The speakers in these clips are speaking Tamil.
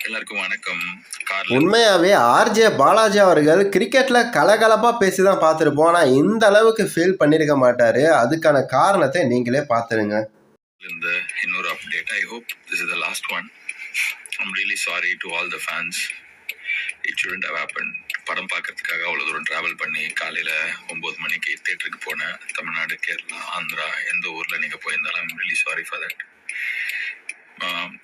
எல்லாருக்கும் வணக்கம். கார்ல உண்மையாவே ஆர்ஜே பாலாஜி அவர்கள் கிரிக்கெட்ல கலகலப்பா பேசிதான் பார்த்திருப்போம். ஆனா இந்த அளவுக்கு ஃபீல் பண்ணிருக்க மாட்டாரு. அதுக்கான காரணத்தை நீங்களே பார்த்துருங்க. இந்த இன்னொரு update. I hope this is the last one. I'm really sorry to all the fans. It shouldn't have happen. படம் பார்க்கறதுக்காக அவ்வளோ தூரம் ட்ராவல் பண்ணி காலையில் 9 மணிக்கு தேட்டருக்கு போனேன். தமிழ்நாடு, கேரளா, ஆந்திரா, எந்த ஊரில் நீங்கள் போயிருந்தாலும் I'm really sorry for that.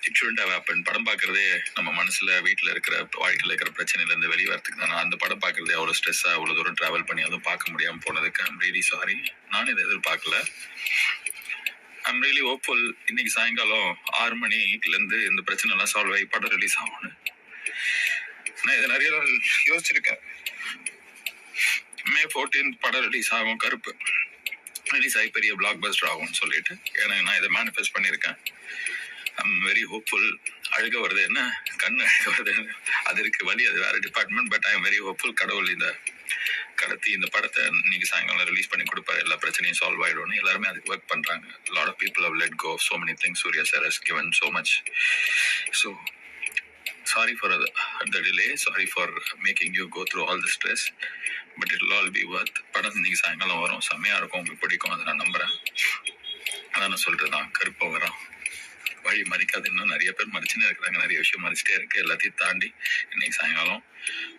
It shouldn't have happen. படம் பார்க்கறதே நம்ம மனசில் வீட்டில் இருக்கிற வாழ்க்கையில் இருக்கிற பிரச்சனையிலேருந்து வெளியே வரதுக்கு தானே. அந்த படம் பார்க்கறதே அவ்வளோ ஸ்ட்ரெஸ்ஸாக அவ்வளோ தூரம் ட்ராவல் பண்ணி அதுவும் பார்க்க முடியாமல் போனதுக்கு ஐம் ரியலி சாரி. நான் இதை எதிர்பார்க்கல. I'm really hopeful. இன்னைக்கு சாயங்காலம் 6 மணிலேருந்து இந்த பிரச்சனை எல்லாம் சால்வ் ஆகி படம் ரிலீஸ் ஆகும்னு நான் இதை நிறைய நாள் யோசிச்சிருக்கேன். May 14 படம் ரிலீஸ் ஆகும். கருப்பு ரிலீஸ் ஆகி பெரிய பிளாக் பஸ்டர் ஆகும்னு சொல்லிட்டு எனக்கு நான் இதை மேனிஃபெஸ்ட் பண்ணியிருக்கேன். I'm very hopeful. அழுக வருது என்ன, கண்ணு அழுக வருது, அது இருக்கு வழி, அது வேற department. But I am very hopeful. கடவுள் இந்த கடத்தி இந்த படத்தை இன்னைக்கு சாயங்காலம் ரிலீஸ் பண்ணி கொடுப்பாரு. எல்லா பிரச்சனையும் சால்வ் ஆயிடும்னு எல்லாருமே அதுக்கு ஒர்க் பண்றாங்க. Lot of people have let go of so many things. Suriya sir has given so much. So sorry for the delay. Sorry for making you go through all the stress. But it will all be worth. படம் இன்னைக்கு சாயங்காலம் வரும். செம்மையா இருக்கும், உங்களுக்கு பிடிக்கும், அதை நான் நம்புறேன். அதான் நான் சொல்றேன், கருப்பா வரும். வழி மறிக்காது. இன்னும் நிறைய பேர் மறிச்சுன்னு இருக்கிறாங்க. நிறைய விஷயம் மறிச்சிட்டே இருக்கு. எல்லாத்தையும் தாண்டி இன்னைக்கு சாயங்காலம்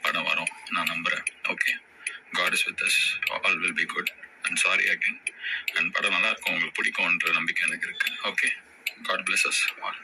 படம் வரும், நான் நம்புறேன். Okay, God is with us. All will be good. And sorry again. And படம் நல்லா இருக்கும், உங்களுக்கு பிடிக்கும்ன்ற நம்பிக்கை எனக்கு இருக்கு. Okay, God bless us all.